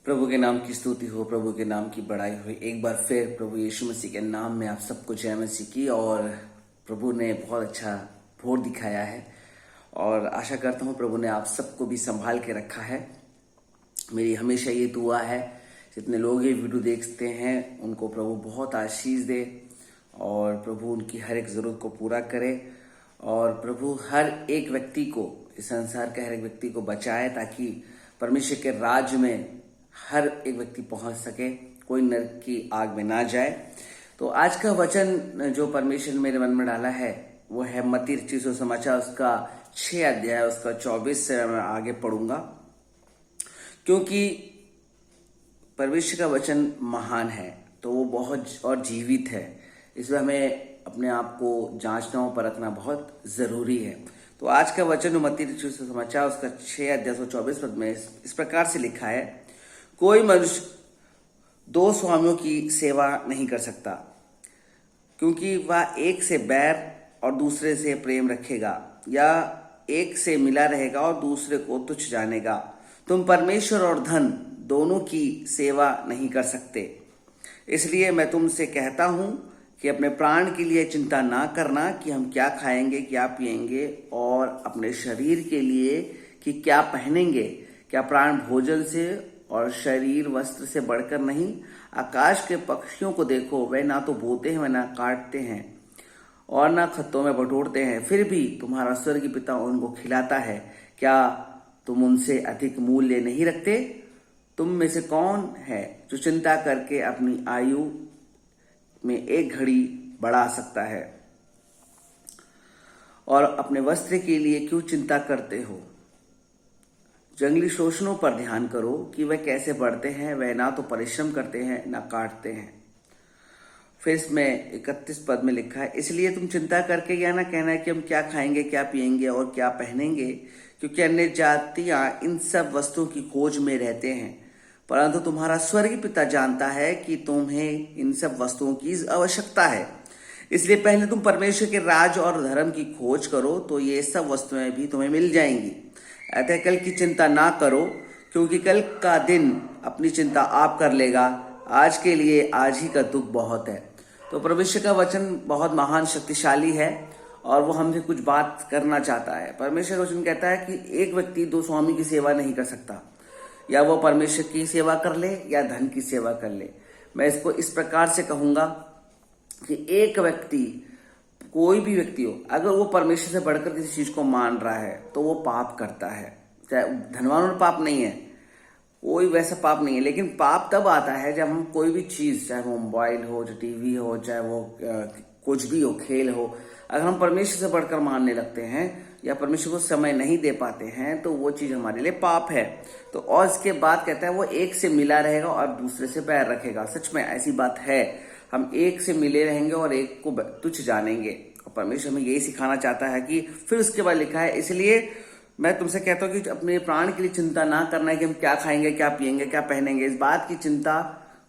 प्रभु के नाम की स्तुति हो, प्रभु के नाम की बड़ाई हो। एक बार फिर प्रभु यीशु मसीह के नाम में आप सबको जय मसीह की। और प्रभु ने बहुत अच्छा भोर दिखाया है और आशा करता हूँ प्रभु ने आप सबको भी संभाल के रखा है। मेरी हमेशा ये दुआ है, जितने लोग ये वीडियो देखते हैं उनको प्रभु बहुत आशीष दे और प्रभु उनकी हर एक ज़रूरत को पूरा करे और प्रभु हर एक व्यक्ति को, इस संसार के हर एक व्यक्ति को बचाए, ताकि परमेश्वर के राज्य में हर एक व्यक्ति पहुंच सके, कोई नरक की आग में ना जाए। तो आज का वचन जो परमेश्वर ने मेरे मन में डाला है वो है मत्ती रचित सुसमाचार, उसका 6 अध्याय, उसका 24 से मैं आगे पढ़ूंगा, क्योंकि परमेश्वर का वचन महान है तो वो बहुत और जीवित है। इसलिए हमें अपने आप को जांचना और परखना बहुत जरूरी है। तो आज का वचन मत्ती रचित सुसमाचार, उसका 6 अध्याय 24 पद में इस प्रकार से लिखा है, कोई मनुष्य 2 स्वामियों की सेवा नहीं कर सकता, क्योंकि वह एक से बैर और दूसरे से प्रेम रखेगा, या एक से मिला रहेगा और दूसरे को तुच्छ जानेगा। तुम परमेश्वर और धन दोनों की सेवा नहीं कर सकते। इसलिए मैं तुमसे कहता हूं कि अपने प्राण के लिए चिंता ना करना कि हम क्या खाएंगे, क्या पिएंगे, और अपने शरीर के लिए कि क्या पहनेंगे। क्या प्राण भोजन से और शरीर वस्त्र से बढ़कर नहीं? आकाश के पक्षियों को देखो, वे ना तो बोते हैं, वे ना काटते हैं और ना खत्तों में बटोरते हैं, फिर भी तुम्हारा स्वर्गीय पिता उनको खिलाता है। क्या तुम उनसे अधिक मूल्य नहीं रखते? तुम में से कौन है जो चिंता करके अपनी आयु में एक घड़ी बढ़ा सकता है? और अपने वस्त्र के लिए क्यों चिंता करते हो? जंगली शोषणों पर ध्यान करो कि वह कैसे बढ़ते हैं, वह ना तो परिश्रम करते हैं ना काटते हैं। फिर इसमें 31 पद में लिखा है, इसलिए तुम चिंता करके यह ना कहना है कि हम क्या खाएंगे, क्या पिएंगे और क्या पहनेंगे, क्योंकि अन्य जातियां इन सब वस्तुओं की खोज में रहते हैं, परंतु तुम्हारा स्वर्गीय पिता जानता है कि तुम्हें इन सब वस्तुओं की आवश्यकता है। इसलिए पहले तुम परमेश्वर के राज और धर्म की खोज करो, तो ये सब वस्तुएं भी तुम्हें मिल जाएंगी। अतः कल की चिंता ना करो, क्योंकि कल का दिन अपनी चिंता आप कर लेगा। आज के लिए आज ही का दुख बहुत है। तो परमेश्वर का वचन बहुत महान शक्तिशाली है और वो हमसे कुछ बात करना चाहता है। परमेश्वर का वचन कहता है कि एक व्यक्ति 2 स्वामी की सेवा नहीं कर सकता, या वो परमेश्वर की सेवा कर ले या धन की सेवा कर ले। मैं इसको इस प्रकार से कहूंगा कि एक व्यक्ति, कोई भी व्यक्ति हो, अगर वो परमेश्वर से बढ़कर किसी चीज को मान रहा है तो वो पाप करता है। चाहे धनवान और पाप नहीं है, कोई वैसा पाप नहीं है, लेकिन पाप तब आता है जब हम कोई भी चीज, चाहे वो मोबाइल हो, चाहे टीवी हो, चाहे वो कुछ भी हो, खेल हो, अगर हम परमेश्वर से बढ़कर मानने लगते हैं या परमेश्वर को समय नहीं दे पाते हैं तो वो चीज हमारे लिए पाप है। तो और इसके बाद कहता है वो एक से मिला रहेगा और दूसरे से बैर रखेगा। सच में ऐसी बात है, हम एक से मिले रहेंगे और एक को तुच्छ जानेंगे। और परमेश्वर हमें यही सिखाना चाहता है कि फिर उसके बाद लिखा है, इसलिए मैं तुमसे कहता हूँ कि अपने प्राण के लिए चिंता ना करना है कि हम क्या खाएंगे, क्या पिएंगे, क्या पहनेंगे। इस बात की चिंता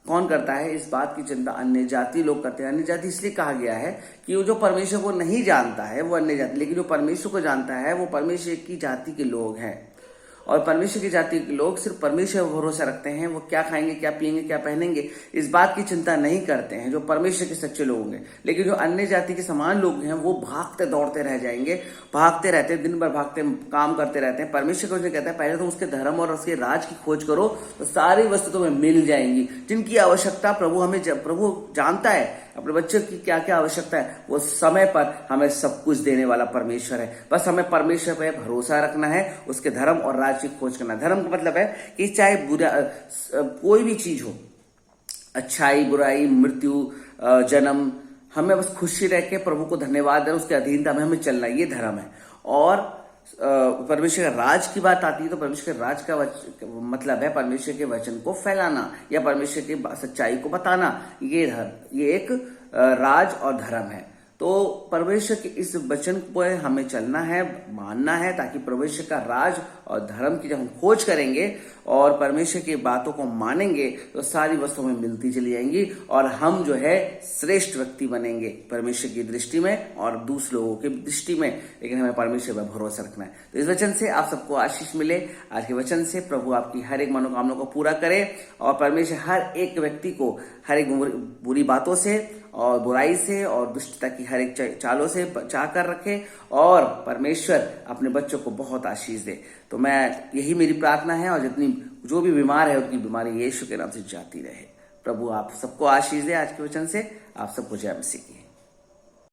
कौन करता है? इस बात की चिंता अन्य जाति लोग करते हैं। अन्य जाति इसलिए कहा गया है कि वो जो परमेश्वर को नहीं जानता है वो अन्य जाति, लेकिन जो परमेश्वर को जानता है वो परमेश्वर की जाति के लोग हैं। और परमेश्वर की जाति के लोग सिर्फ परमेश्वर पर भरोसा रखते हैं। वो क्या खाएंगे, क्या पिएंगे, क्या पहनेंगे, इस बात की चिंता नहीं करते हैं, जो परमेश्वर के सच्चे लोग होंगे। लेकिन जो अन्य जाति के समान लोग हैं वो भागते दौड़ते रह जाएंगे, भागते रहते, दिन भर भागते, काम करते रहते हैं। परमेश्वर को कहता है पहले तो उसके धर्म और उसके राज की खोज करो तो सारी वस्तु तुम्हें मिल जाएंगी। जिनकी आवश्यकता प्रभु जानता है, अपने बच्चों की क्या क्या आवश्यकता है, वो समय पर हमें सब कुछ देने वाला परमेश्वर है। बस हमें परमेश्वर पर भरोसा रखना है, उसके धर्म और राज की खोज करना। धर्म का मतलब है कि चाहे बुरा कोई भी चीज हो, अच्छाई, बुराई, मृत्यु, जन्म, हमें बस खुशी रह के प्रभु को धन्यवाद देना, उसके अधीनता में हमें चलना, ये धर्म है। और परमेश्वर के राज की बात आती है तो परमेश्वर के राज का मतलब है परमेश्वर के वचन को फैलाना या परमेश्वर की सच्चाई को बताना। ये एक राज और धर्म है। तो परमेश्वर के इस वचन पर हमें चलना है, मानना है, ताकि परमेश्वर का राज और धर्म की जब हम खोज करेंगे और परमेश्वर की बातों को मानेंगे तो सारी वस्तुएं हमें मिलती चली जाएंगी और हम जो है श्रेष्ठ व्यक्ति बनेंगे परमेश्वर की दृष्टि में और दूसरे लोगों की दृष्टि में। लेकिन हमें परमेश्वर पर भरोसा रखना है। तो इस वचन से आप सबको आशीष मिले। आज के वचन से प्रभु आपकी हर एक मनोकामना को पूरा करे और परमेश्वर हर एक व्यक्ति को हर एक बुरी बातों से और बुराई से और दुष्टता की हर एक चालों से बचा कर रखे और परमेश्वर अपने बच्चों को बहुत आशीष दे। तो मैं यही मेरी प्रार्थना है और जो भी बीमार है उनकी बीमारी यीशु के नाम से जाती रहे। प्रभु आप सबको आशीष दे। आज के वचन से आप सबको जय मसीह की।